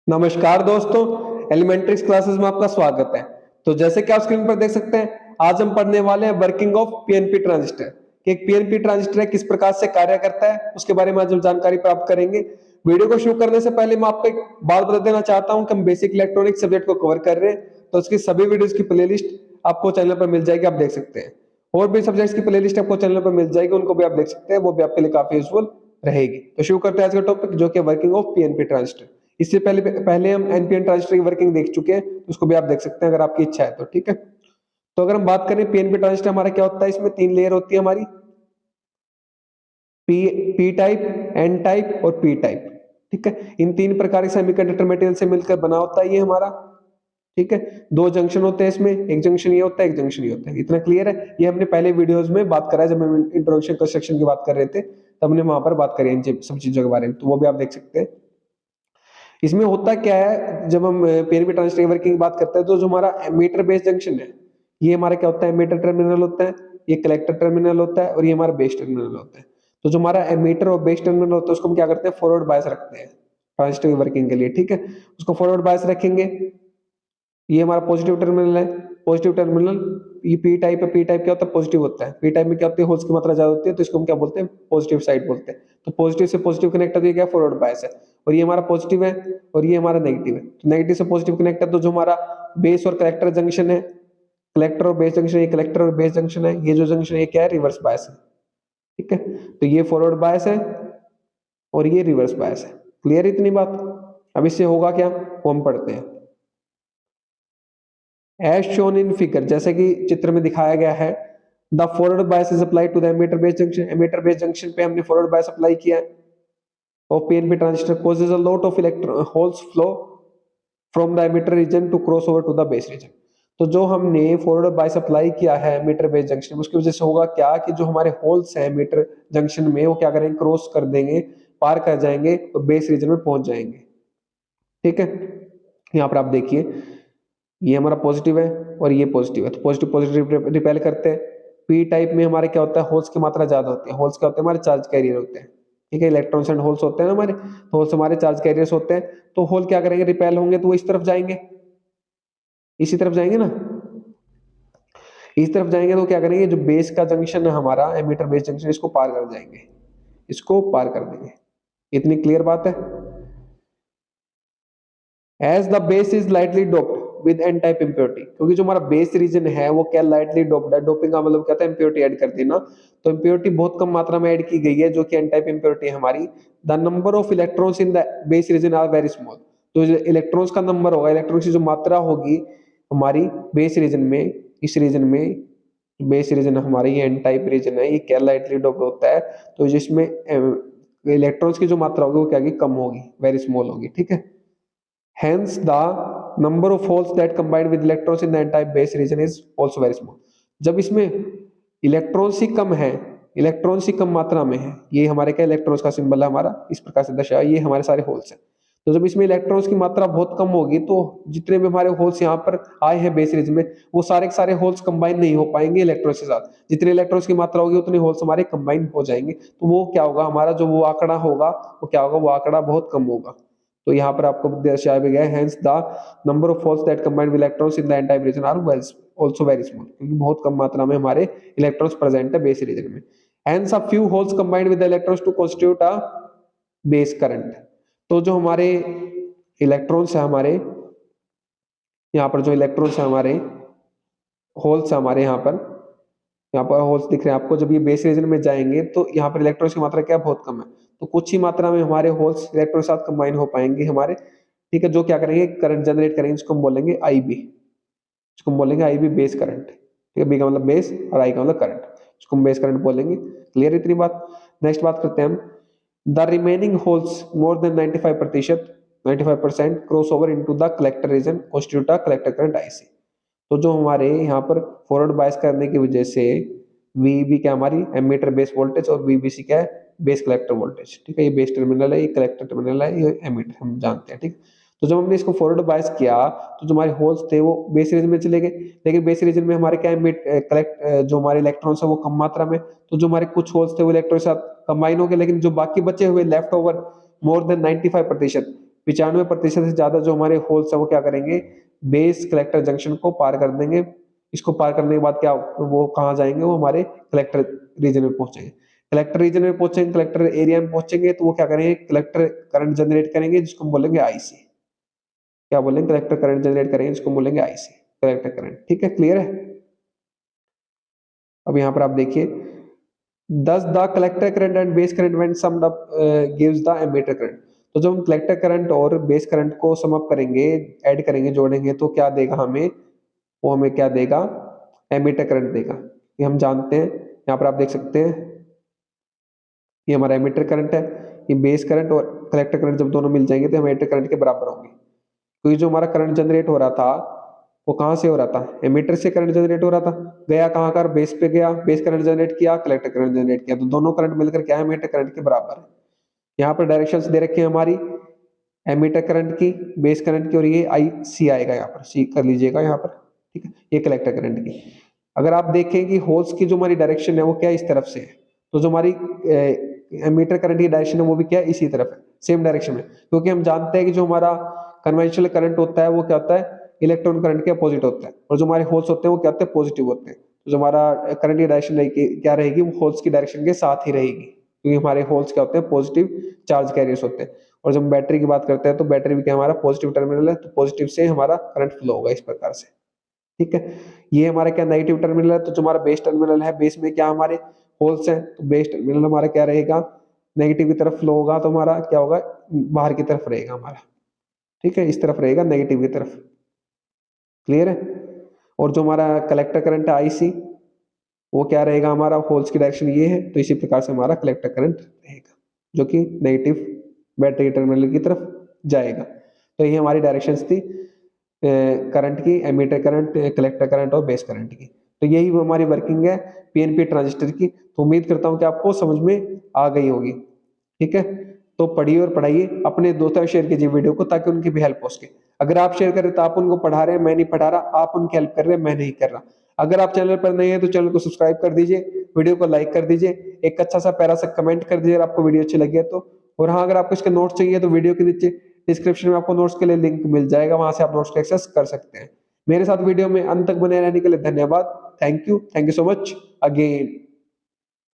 नमस्कार दोस्तों, एलिमेंट्रिक्स क्लासेस में आपका स्वागत है। तो जैसे कि आप स्क्रीन पर देख सकते हैं, आज हम पढ़ने वाले हैं वर्किंग ऑफ पीएनपी ट्रांजिस्टर। कि एक पीएनपी ट्रांजिस्टर है, किस प्रकार से कार्य करता है, उसके बारे में आज हम जानकारी प्राप्त करेंगे। वीडियो को शुरू करने से पहले मैं आपको एक बात बता देना चाहता हूं कि हम बेसिक इलेक्ट्रॉनिक सब्जेक्ट को कवर कर रहे हैं, तो उसकी सभी वीडियोस की प्लेलिस्ट आपको चैनल पर मिल जाएगी, आप देख सकते हैं। और भी सब्जेक्ट्स की प्लेलिस्ट आपको चैनल पर मिल जाएगी, उनको भी आप देख सकते हैं, वो भी आपके लिए काफी यूजफुल रहेगी। तो शुरू करते हैं आज का टॉपिक, जो कि वर्किंग ऑफ पीएनपी ट्रांजिस्टर। इससे पहले हम एनपीएन ट्रांजिस्टर की वर्किंग देख चुके हैं, तो उसको भी आप देख सकते हैं अगर आपकी इच्छा है तो। ठीक है, तो अगर हम बात करें पीएनपी ट्रांजिस्टर हमारा क्या होता है, इसमें तीन लेयर होती है हमारी, पी टाइप, एन टाइप और पी टाइप। ठीक है, इन तीन प्रकार के सेमीकंडक्टर मटेरियल से मिलकर बना होता है ये हमारा। ठीक है, दो जंक्शन होते हैं इसमें, एक जंक्शन ये होता है, एक जंक्शन ये होता है। इतना क्लियर है? ये हमने पहले वीडियोस में बात करा है, जब हम इंट्रोडक्शन कंस्ट्रक्शन की बात कर रहे थे, तब हमने वहां पर बात करी इन सब चीजों के बारे में, तो वो भी आप देख सकते हैं। इसमें होता क्या है, जब हम पीएनपी ट्रांजिस्टर वर्किंग की बात करते हैं, तो जो हमारा एमीटर बेस जंक्शन है, ये हमारा क्या होता है, एमीटर टर्मिनल होता है, ये कलेक्टर टर्मिनल होता है, और ये हमारा बेस टर्मिनल होता है। तो जो हमारा एमीटर और बेस टर्मिनल होता है, उसको हम क्या करते हैं, फॉरवर्ड बायस रखते हैं ट्रांजिस्टर की वर्किंग के लिए। ठीक है, उसको फॉरवर्ड बायस रखेंगे। ये हमारा पॉजिटिव टर्मिनल है, पॉजिटिव टर्मिनल। ये पी टाइप है, पी टाइप क्या होता है, पॉजिटिव होता है। पी टाइप में क्या होती है, होल्स की मात्रा ज्यादा होती है, तो इसको हम क्या बोलते हैं, पॉजिटिव साइड बोलते हैं। तो पॉजिटिव से पॉजिटिव कनेक्ट है, तो ये क्या फॉरवर्ड बायस है। और ये हमारा पॉजिटिव है, और ये हमारा नेगेटिव है। तो नेगेटिव से पॉजिटिव कनेक्ट है, तो जो हमारा बेस और कलेक्टर जंक्शन है, कलेक्टर और बेस जंक्शन, ये कलेक्टर और बेस जंक्शन है, ये जो जंक्शन है क्या है, रिवर्स बायस है। ठीक है, तो ये फॉरवर्ड बायस है और ये रिवर्स बायस है। क्लियर इतनी बात? अब इससे होगा क्या, वो हम पढ़ते हैं। एज शोन इन फिगर, जैसे कि चित्र में दिखाया गया है, the forward bias is applied to the emitter base junction. Emitter base junction पे हमने फॉरवर्ड बायस अप्लाई किया है, और PNP transistor causes a lot of electron holes flow from the emitter region to cross over to the base region। तो जो हमने forward bias apply किया है एमीटर बेस जंक्शन में, उसकी वजह से होगा क्या कि जो हमारे होल्स हैं एमीटर जंक्शन में, वो क्या करेंगे, क्रॉस कर देंगे, पार कर जाएंगे और बेस रीजन में पहुंच जाएंगे। ठीक है, यहाँ पर आप देखिए, ये हमारा पॉजिटिव है और ये पॉजिटिव है, तो पॉजिटिव पॉजिटिव रिपेल करते हैं। पी टाइप में हमारे क्या होता है, होल्स की मात्रा ज्यादा होती है। होल्स क्या होते हैं, हमारे चार्ज कैरियर होते हैं। ठीक है, इलेक्ट्रॉन्स एंड होल्स होते हैं ना हमारे, तो होल्स हमारे चार्ज कैरियर्स होते हैं। तो होल क्या करेंगे, रिपेल होंगे, तो वो इस तरफ जाएंगे, इसी तरफ जाएंगे ना, इस तरफ जाएंगे, तो क्या करेंगे, जो बेस का जंक्शन है हमारा, एमीटर बेस जंक्शन, इसको पार कर जाएंगे, इसको पार कर देंगे। इतनी क्लियर बात है? As the base is lightly doped with N type impurity, क्योंकि जो हमारा बेस रीजन है वो क्या लाइटली डोप्ड है। डोपिंग का मतलब क्या था, इम्प्योरिटी ऐड कर देना। तो इम्प्योरिटी बहुत कम मात्रा में ऐड की गई है, जो कि एन टाइप इम्प्योरिटी है हमारी। The number of electrons in the base region are very small. तो इलेक्ट्रॉन्स का नंबर होगा, इलेक्ट्रॉन्स की जो मात्रा होगी हमारी बेस रीजन में, इस रीजन में, बेस रीजन हमारा ये एन टाइप रीजन है, ये क्या लाइटली डोप्ड होता है। तो जिसमें इलेक्ट्रॉन्स की जो मात्रा होगी वो क्या कम होगी, वेरी स्मॉल होगी। ठीक है, hence the number of holes that combined with electrons in the n-type base region is also very small। जब इसमें इलेक्ट्रॉन्स ही कम है, इलेक्ट्रॉन्स ही कम मात्रा में है, ये हमारे क्या इलेक्ट्रॉन्स का सिंबल है हमारा, इस प्रकार से दर्शाया, ये हमारे सारे होल्स हैं। तो जब इसमें इलेक्ट्रॉन्स की मात्रा बहुत कम होगी, तो जितने भी हमारे होल्स यहाँ पर आए हैं बेस रीजन में, वो सारे के सारे होल्स कंबाइन नहीं हो पाएंगे इलेक्ट्रॉन्स के साथ। जितने इलेक्ट्रॉन्स की मात्रा होगी उतने होल्स हमारे कंबाइन हो जाएंगे, तो वो क्या होगा, हमारा जो वो आंकड़ा होगा, वो क्या होगा, वो आंकड़ा बहुत कम होगा। तो यहाँ पर आपको दर्शाया भी गया है, hence the number of holes that combined with electrons in the n-type region are also very small, क्योंकि बहुत कम मात्रा में हमारे इलेक्ट्रॉन्स प्रेजेंट है बेस रीजन में। hence a few holes combined with the electrons to constitute a base current। तो जो हमारे इलेक्ट्रॉन्स है हमारे, यहाँ पर जो इलेक्ट्रॉन्स है हमारे, होल्स है हमारे, यहाँ पर होल्स दिख रहे हैं आपको। जब ये बेस रीजन में जाएंगे, तो यहाँ पर इलेक्ट्रॉन्स की मात्रा क्या बहुत कम है, तो कुछ ही मात्रा में हमारे होल्स इलेक्ट्रॉन के साथ कंबाइन हो पाएंगे हमारे। ठीक है, जो क्या करेंगे, करंट जनरेट करेंगे, इसको हम बोलेंगे आईबी, इसको हम बोलेंगे आईबी बेस करंट। ठीक है, बी का मतलब बेस और आई का मतलब करंट, इसको हम बेस करंट बोलेंगे। क्लियर इतनी बात? नेक्स्ट बात करते हैं हम, the remaining holes more than 95%, 95% cross over into the collector region constitute a collector current IC. तो जो हमारे यहाँ पर फॉरवर्ड बायस करने की वजह से वीबी क्या हमारी एमीटर बेस वोल्टेज, और वीबीसी क्या है, बेस कलेक्टर वोल्टेज। ठीक है, ये बेस टर्मिनल है, ये कलेक्टर टर्मिनल है, ये एमीटर हम जानते हैं। ठीक, तो जब हमने इसको फॉरवर्ड बायस किया, तो जो हमारे होल्स थे वो बेस रीजन में चले गए, लेकिन बेस रीजन में हमारे क्या कलेक्ट जो हमारे इलेक्ट्रॉन्स है वो कम मात्रा में, तो जो हमारे कुछ होल्स थे वो इलेक्ट्रॉन के साथ कंबाइन हो गए, लेकिन जो बाकी बचे हुए लेफ्ट ओवर मोर देन 95%, 95% से ज्यादा जो हमारे होल्स है वो क्या करेंगे, बेस कलेक्टर जंक्शन को पार कर देंगे। इसको पार करने के बाद क्या वो कहाँ जाएंगे, वो हमारे कलेक्टर रीजन में पहुंचेंगे। कलेक्टर रीजन में पहुंचेंगे, कलेक्टर एरिया में पहुंचेंगे तो वो क्या करेंगे, कलेक्टर करंट जनरेट करेंगे जिसको हम बोलेंगे आईसी। क्या बोलेंगे, कलेक्टर करंट जनरेट करेंगे जिसको हम बोलेंगे आईसी, कलेक्टर करंट। ठीक है, क्लियर है। अब यहाँ पर आप देखिए, thus the collector current and base current when summed up gives the emitter current. तो जब हम कलेक्टर करंट और बेस करंट को सम अप करेंगे, ऐड करेंगे, जोड़ेंगे तो क्या देगा हमें, वो हमें क्या देगा, एमीटर करंट देगा। ये हम जानते हैं, यहाँ पर आप देख सकते हैं ये हमारा एमीटर करंट है, ये बेस करंट और कलेक्टर करंट जब दोनों मिल जाएंगे तो हम एमीटर करंट के बराबर होंगे। तो ये जो हमारा करंट जनरेट हो रहा था वो कहाँ से हो रहा था, एमीटर से करंट जनरेट हो रहा था, गया कहाँ का, बेस पे गया, बेस करंट जनरेट किया, कलेक्टर करंट जनरेट किया, तो दोनों करंट मिलकर क्या है, एमीटर करंट के बराबर है। यहाँ पर डायरेक्शंस दे रखी है हमारी एमीटर करंट की, बेस करंट की, और ये आई सी आएगा, यहाँ पर सी कर लीजिएगा यहाँ पर। ठीक है, ये कलेक्टर करंट की। अगर आप देखें कि होल्स की जो हमारी डायरेक्शन है वो क्या इस तरफ से है, तो जो हमारी एमीटर करंट की डायरेक्शन है वो भी क्या इसी तरफ है, सेम डायरेक्शन में, क्योंकि हम जानते हैं कि जो हमारा कन्वेंशनल करंट होता है वो क्या होता है, इलेक्ट्रॉन करंट के अपोजिट होता है, और जो हमारे होल्स होते हैं वो क्या होते हैं, पॉजिटिव होते हैं। तो जो हमारा करंट की डायरेक्शन रहेगी क्या रहेगी, वो होल्स की डायरेक्शन के साथ ही रहेगी, क्योंकि हमारे होल्स क्या होते हैं, पॉजिटिव चार्ज कैरियर्स होते हैं। और जब हम बैटरी की बात करते हैं तो बैटरी भी क्या हमारा पॉजिटिव टर्मिनल है, तो पॉजिटिव से हमारा करंट फ्लो होगा इस प्रकार से। ठीक है, ये हमारा क्या नेगेटिव टर्मिनल है, तो जो हमारा बेस टर्मिनल है, बेस में क्या हमारे होल्स हैं, तो बेस टर्मिनल हमारा क्या रहेगा, नेगेटिव की तरफ फ्लो होगा, तो हमारा क्या होगा, बाहर की तरफ रहेगा हमारा। ठीक है, इस तरफ रहेगा, नेगेटिव की तरफ। क्लियर है। और जो हमारा कलेक्टर करंट है आईसी, वो क्या रहेगा, हमारा होल्स की डायरेक्शन ये है, तो इसी प्रकार से हमारा कलेक्टर करंट रहेगा जो कि नेगेटिव बैटरी टर्मिनल की तरफ जाएगा। तो ये हमारी डायरेक्शंस थी करंट की, एमीटर करंट, कलेक्टर करंट और बेस करंट की। तो यही वो हमारी वर्किंग है पीएनपी ट्रांजिस्टर की। तो उम्मीद करता हूं कि आपको समझ में आ गई होगी। ठीक है, तो पढ़िए और पढ़ाइए, अपने दोस्तों को शेयर कीजिए वीडियो को, ताकि उनकी भी हेल्प हो सके। अगर आप शेयर करें तो आप उनको पढ़ा रहे हैं, मैं नहीं पढ़ा रहा, आप उनकी हेल्प कर रहे हैं, मैं नहीं कर रहा। अगर आप चैनल पर नए हैं तो चैनल को सब्सक्राइब कर दीजिए, वीडियो को लाइक कर दीजिए, एक अच्छा सा प्यारा सा कमेंट कर दीजिए अगर आपको वीडियो अच्छी लगी है तो। और हाँ, अगर आपको इसके नोट्स चाहिए तो वीडियो के नीचे डिस्क्रिप्शन में आपको नोट्स के लिए लिंक मिल जाएगा, वहां से आप नोट्स को एक्सेस कर सकते हैं। मेरे साथ वीडियो में अंत तक बने रहने के लिए धन्यवाद। Thank you so much again.